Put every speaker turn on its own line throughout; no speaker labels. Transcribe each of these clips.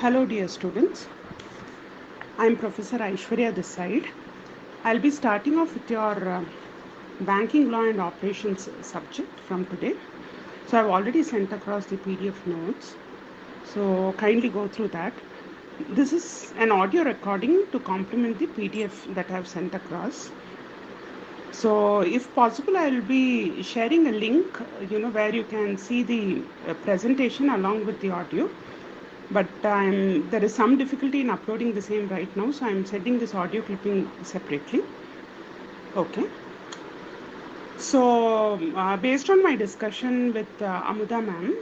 Hello dear students, I am Professor Aishwarya this side. I'll be starting off with your banking law and operations subject from today. So I've already sent across the PDF notes. So kindly go through that. This is an audio recording to complement the PDF that I've sent across. So if possible, I will be sharing a link, where you can see the presentation along with the audio. But there is some difficulty in uploading the same right now, so I'm sending this audio clipping separately. Okay. So based on my discussion with Amuda ma'am,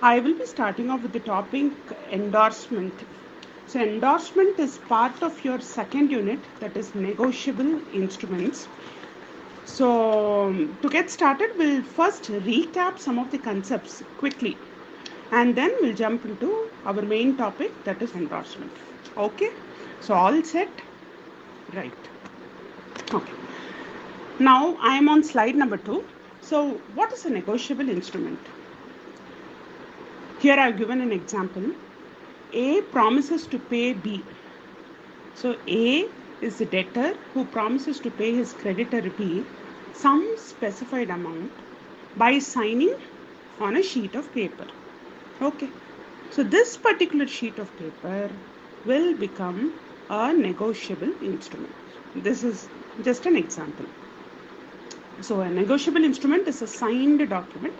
I will be starting off with the topic endorsement. So endorsement is part of your second unit, that is negotiable instruments. So to get started, we'll first recap some of the concepts quickly, and then we'll jump into our main topic, that is endorsement. Okay, so all set? Right. Okay. Now I am on slide number 2. So what is a negotiable instrument? Here I have given an example. A promises to pay B. So A is the debtor who promises to pay his creditor B some specified amount by signing on a sheet of paper. Okay, so this particular sheet of paper will become a negotiable instrument. This is just an example. So a negotiable instrument is a signed document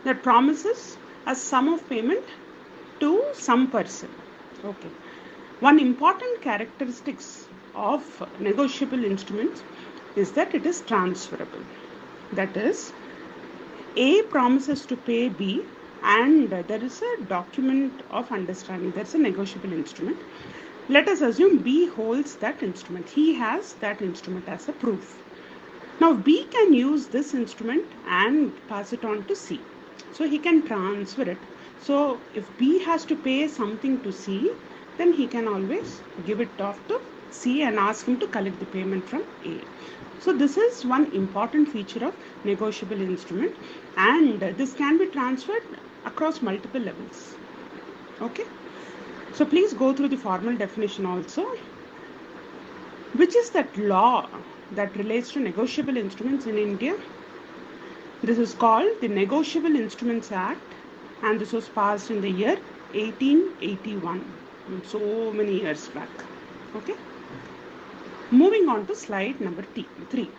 that promises a sum of payment to some person. Okay. One important characteristics of negotiable instruments is that it is transferable. That is, A promises to pay B, and there is a document of understanding. That's a negotiable instrument. Let us assume B holds that instrument. He has that instrument as a proof. Now B can use this instrument and pass it on to C. So he can transfer it. So if B has to pay something to C, then he can always give it off to C and ask him to collect the payment from A. So this is one important feature of negotiable instrument, and this can be transferred across multiple levels. Okay. So please go through the formal definition also. Which is that law that relates to negotiable instruments in India? This is called the Negotiable Instruments Act, and this was passed in the year 1881. So many years back. Okay. Moving on to slide number 3.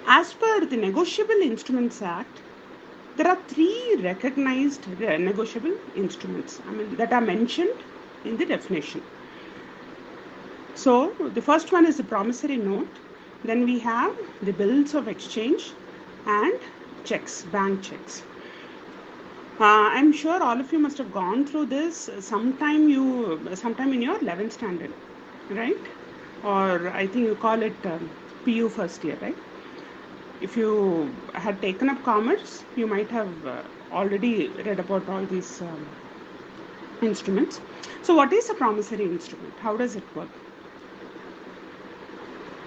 As per the Negotiable Instruments Act, there are 3 recognized negotiable instruments that are mentioned in the definition. So the first one is the promissory note. Then we have the bills of exchange and checks, bank checks. I'm sure all of you must have gone through this sometime in your 11th standard, right? Or I think you call it PU first year, right? If you had taken up commerce, you might have already read about all these instruments. So what is a promissory instrument? How does it work?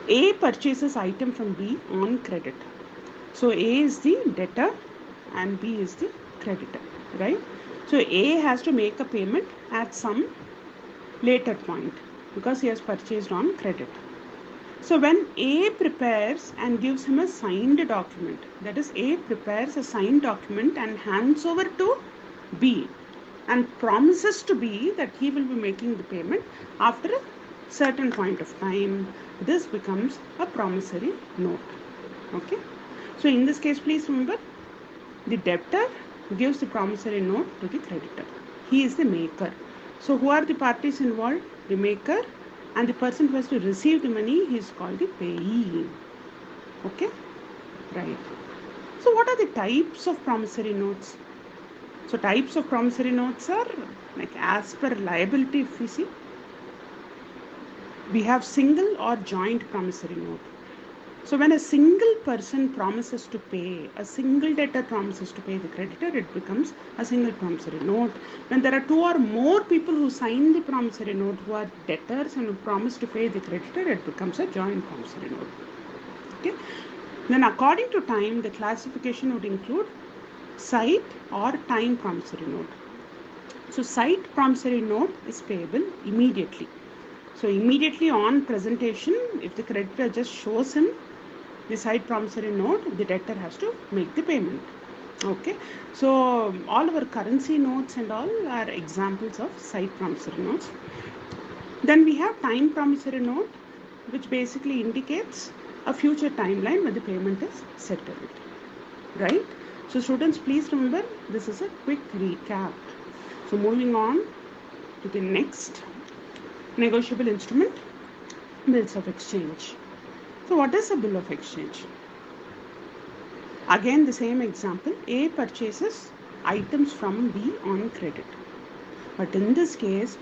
A purchases item from B on credit. So A is the debtor and B is the creditor, right? So A has to make a payment at some later point because he has purchased on credit. So when A prepares and gives him a signed document, that is, A prepares a signed document and hands over to B and promises to B that he will be making the payment after a certain point of time, this becomes a promissory note. Okay. So in this case, please remember, the debtor gives the promissory note to the creditor. He is the maker. So who are the parties involved? The maker and the person who has to receive the money is called the payee. Okay? Right. So what are the types of promissory notes? So types of promissory notes are like as per liability, if we see. We have single or joint promissory note. So when a single person promises to pay, a single debtor promises to pay the creditor, it becomes a single promissory note. When there are 2 or more people who sign the promissory note who are debtors and who promise to pay the creditor, it becomes a joint promissory note. Okay. Then according to time, the classification would include site or time promissory note. So site promissory note is payable immediately. So immediately on presentation, if the creditor just shows him the site promissory note, the debtor has to make the payment. Okay, so all our currency notes and all are examples of site promissory notes. Then we have time promissory note, which basically indicates a future timeline when the payment is settled. Right? So students, please remember, this is a quick recap. So moving on to the next negotiable instrument, bills of exchange. So what is a bill of exchange? Again the same example, A purchases items from B on credit. But in this case,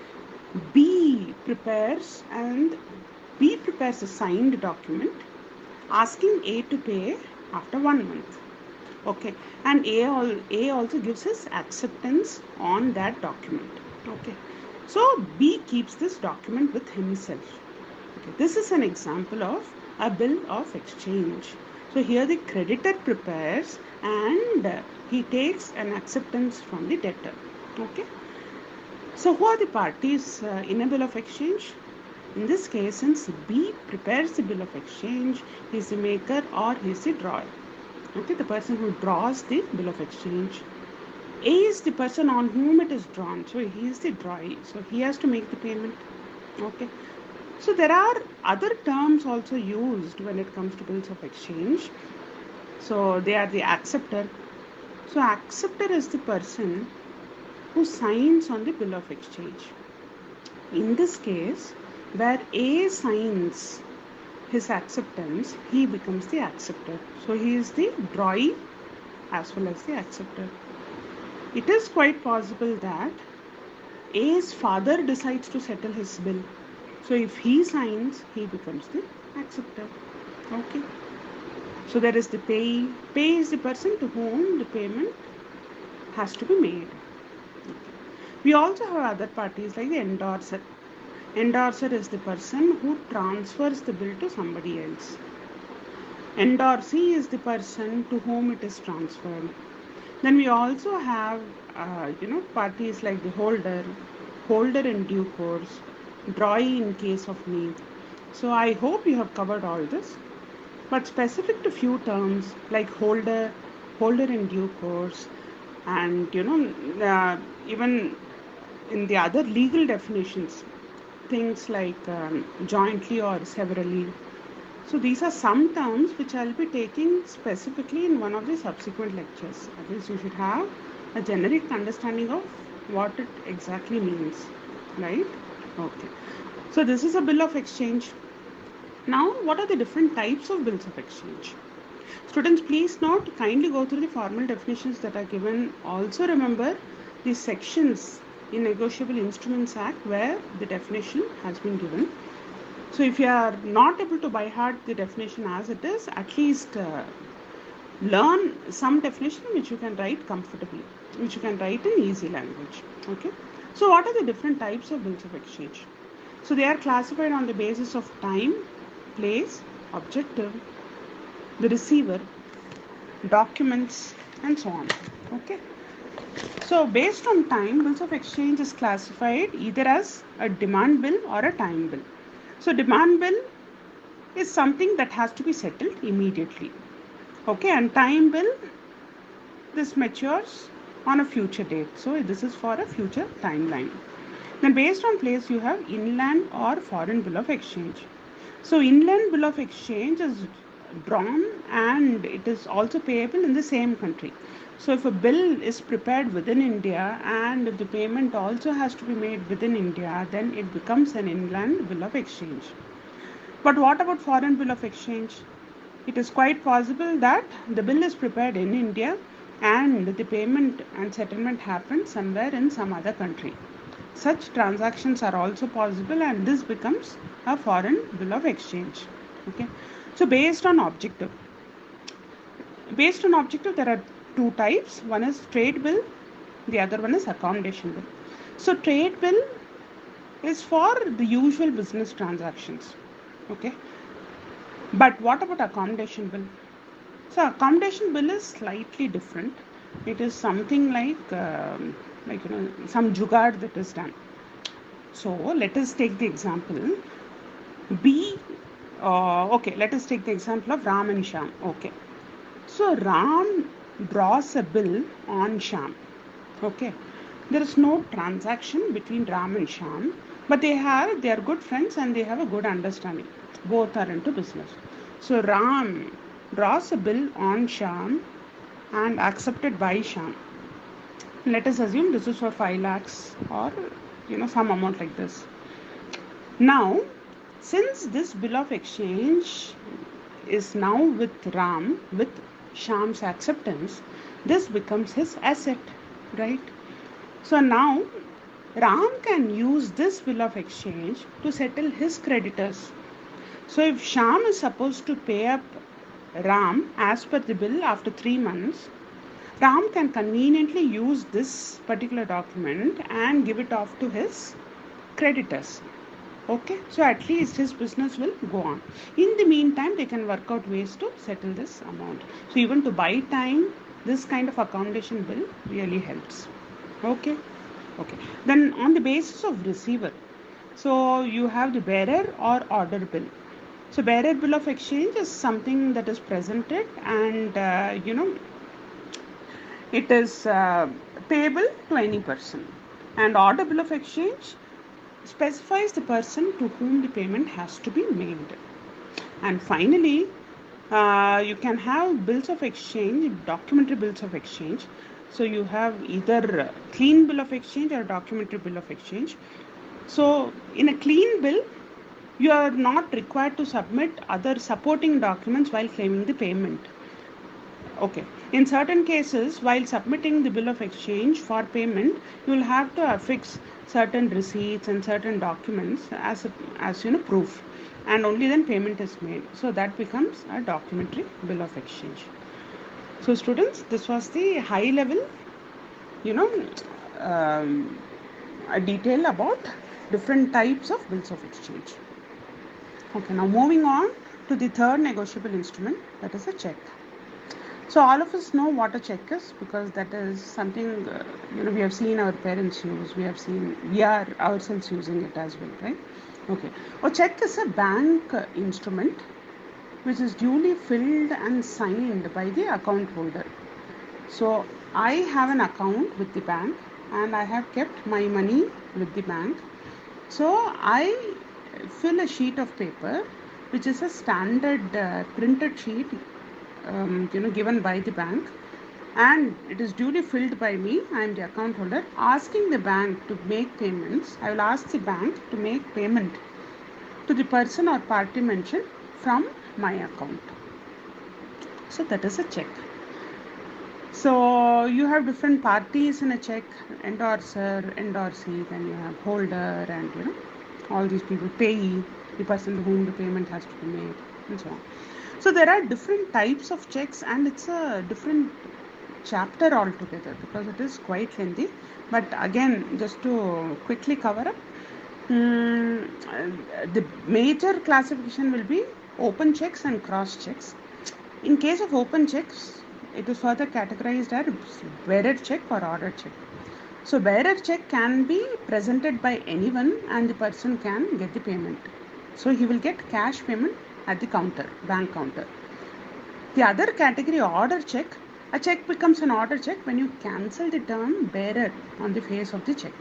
B prepares a signed document asking A to pay after 1 month. Okay, and A also gives his acceptance on that document. Okay, so B keeps this document with himself. Okay, this is an example of a bill of exchange. So here the creditor prepares and he takes an acceptance from the debtor. Okay, so who are the parties in a bill of exchange? In this case, since B prepares the bill of exchange, he is the maker or he is the drawer. Okay, the person who draws the bill of exchange. A is the person on whom it is drawn, so he is the drawee, so he has to make the payment. Okay, so there are other terms also used when it comes to bills of exchange. So they are the acceptor. So acceptor is the person who signs on the bill of exchange. In this case, where A signs his acceptance, he becomes the acceptor. So he is the drawee as well as the acceptor. It is quite possible that A's father decides to settle his bill. So if he signs, he becomes the acceptor. Okay. So there is the payee. Payee is the person to whom the payment has to be made. Okay. We also have other parties like the endorser. Endorser is the person who transfers the bill to somebody else. Endorsee is the person to whom it is transferred. Then we also have, parties like the holder in due course, drawee in case of need. So I hope you have covered all this. But specific to few terms like holder in due course, and even in the other legal definitions, things like jointly or severally. So these are some terms which I'll be taking specifically in one of the subsequent lectures. At least you should have a generic understanding of what it exactly means, right? Okay. So this is a bill of exchange. Now, what are the different types of bills of exchange? Students, please note, kindly go through the formal definitions that are given. Also remember the sections in Negotiable Instruments Act where the definition has been given. So if you are not able to by heart the definition as it is, at least learn some definition which you can write comfortably, which you can write in easy language. Okay. So what are the different types of bills of exchange? So they are classified on the basis of time, place, objective, the receiver, documents, and so on. Okay. So based on time, bills of exchange is classified either as a demand bill or a time bill. So demand bill is something that has to be settled immediately. Okay, and time bill, this matures on a future date. So this is for a future timeline. Then based on place, you have inland or foreign bill of exchange. So inland bill of exchange is drawn and it is also payable in the same country. So if a bill is prepared within India and if the payment also has to be made within India, then it becomes an inland bill of exchange. But what about foreign bill of exchange? It is quite possible that the bill is prepared in India and the payment and settlement happens somewhere in some other country. Such transactions are also possible and this becomes a foreign bill of exchange. Okay. So based on objective, there are two types. One is trade bill, the other one is accommodation bill. So trade bill is for the usual business transactions. Okay. But what about accommodation bill? So accommodation bill is slightly different. It is something like like some jugaad that is done. So let us take the example B. Okay, let us take the example of Ram and Shyam. Okay, so Ram draws a bill on Shyam. Okay, there is no transaction between Ram and Shyam, but they are good friends and they have a good understanding. Both are into business. So Ram draws a bill on Shyam and accepted by Shyam. Let us assume this is for 5 lakhs or some amount like this. Now, since this bill of exchange is now with Ram, with Shyam's acceptance, this becomes his asset, right? So now Ram can use this bill of exchange to settle his creditors. So if Shyam is supposed to pay up Ram as per the bill after 3 months, Ram can conveniently use this particular document and give it off to his creditors. Okay, so at least his business will go on. In the meantime, they can work out ways to settle this amount. So even to buy time, this kind of accommodation bill really helps. Okay. Then on the basis of receiver, so you have the bearer or order bill. So bearer bill of exchange is something that is presented and it is payable to any person. And order bill of exchange specifies the person to whom the payment has to be made. And finally, you can have bills of exchange, documentary bills of exchange. So you have either clean bill of exchange or documentary bill of exchange. So in a clean bill, you are not required to submit other supporting documents while claiming the payment. Okay. In certain cases, while submitting the bill of exchange for payment, you will have to affix certain receipts and certain documents as proof, and only then payment is made. So that becomes a documentary bill of exchange. So students, this was the high level, a detail about different types of bills of exchange. Okay, now moving on to the third negotiable instrument, that is a check. So all of us know what a check is, because that is something we have seen our parents use, we are ourselves using it as well, right? Okay, a check is a bank instrument which is duly filled and signed by the account holder. So I have an account with the bank and I have kept my money with the bank. So I fill a sheet of paper which is a standard printed sheet given by the bank, and it is duly filled by me. I am the account holder, asking the bank to make payments. I will ask the bank to make payment to the person or party mentioned from my account. So that is a check. So you have different parties in a check: endorser, endorsee, then you have holder, and all these people, payee, the person to whom the payment has to be made, and so on. So there are different types of checks, and it's a different chapter altogether because it is quite lengthy. But again, just to quickly cover up, the major classification will be open checks and cross checks. In case of open checks, it is further categorized as bearer check or order check. So bearer check can be presented by anyone and the person can get the payment. So he will get cash payment at the counter, bank counter. The other category, order check, a check becomes an order check when you cancel the term bearer on the face of the check.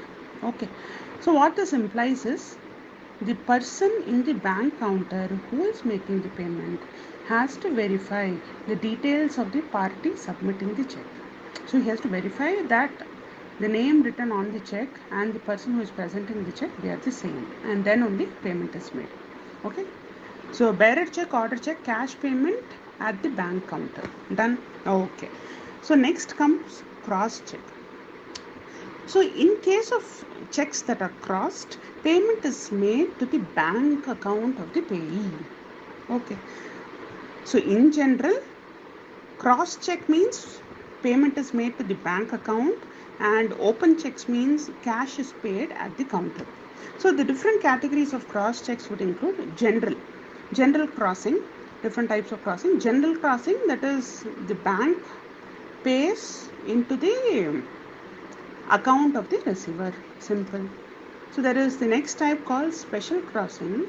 Okay. So what this implies is the person in the bank counter who is making the payment has to verify the details of the party submitting the check. So he has to verify that the name written on the check and the person who is presenting the check, they are the same, and then only payment is made. Okay. So bearer check, order check, cash payment at the bank counter. Done. Okay. So next comes cross check. So in case of checks that are crossed, payment is made to the bank account of the payee. Okay. So in general, cross check means payment is made to the bank account, and open checks means cash is paid at the counter. So the different categories of cross checks would include general crossing, different types of crossing. General crossing, that is the bank pays into the account of the receiver. Simple. So there is the next type called special crossing.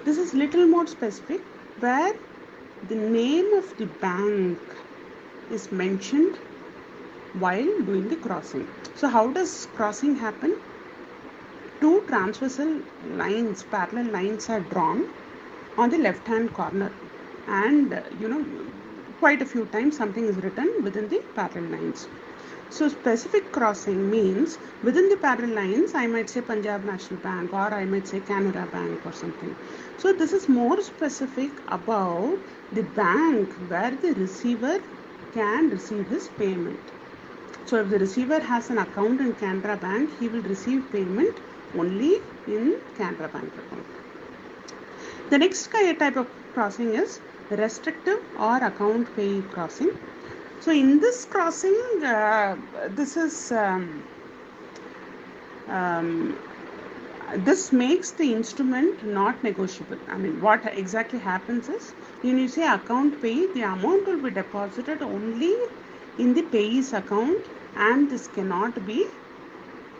This is little more specific, where the name of the bank is mentioned while doing the crossing. So how does crossing happen? Two transversal lines, parallel lines are drawn on the left hand corner, and quite a few times something is written within the parallel lines. So specific crossing means within the parallel lines I might say Punjab National Bank, or I might say Canara Bank or something. So this is more specific about the bank where the receiver can receive his payment. So if the receiver has an account in Canara Bank, he will receive payment only in Canara Bank account. The next type of crossing is restrictive or account payee crossing. So in this crossing, this makes the instrument not negotiable. I mean, what exactly happens is, when you say account payee, the amount will be deposited only in the payee's account, and this cannot be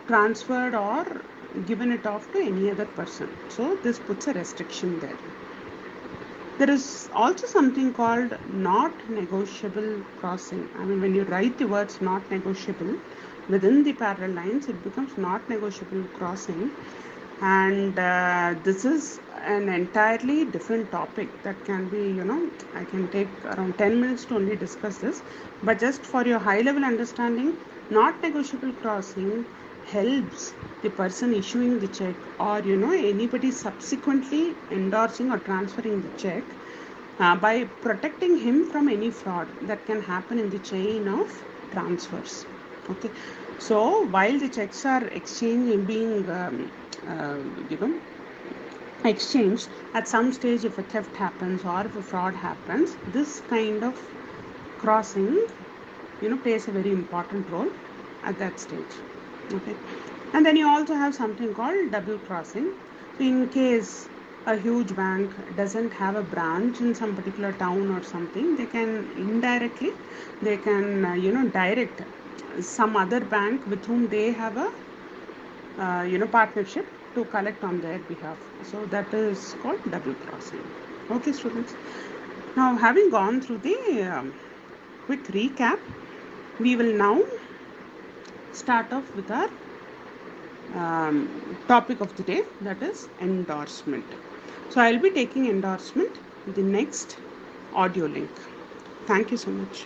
transferred or given it off to any other person. So this puts a restriction there. There is also something called not negotiable crossing. I mean, when you write the words not negotiable within the parallel lines, it becomes not negotiable crossing. And this is an entirely different topic that can be, I can take around 10 minutes to only discuss this. But just for your high level understanding, not negotiable crossing helps the person issuing the check, or anybody subsequently endorsing or transferring the check, by protecting him from any fraud that can happen in the chain of transfers. Okay, so while the checks are being exchanged, at some stage if a theft happens or if a fraud happens, this kind of crossing plays a very important role at that stage. Okay, and then you also have something called double crossing. So in case a huge bank doesn't have a branch in some particular town or something, they can indirectly direct some other bank with whom they have a partnership to collect on their behalf. So that is called double crossing. Okay, students, now having gone through the quick recap, we will now start off with our topic of the day, that is endorsement. So I'll be taking endorsement in the next audio link. Thank you so much.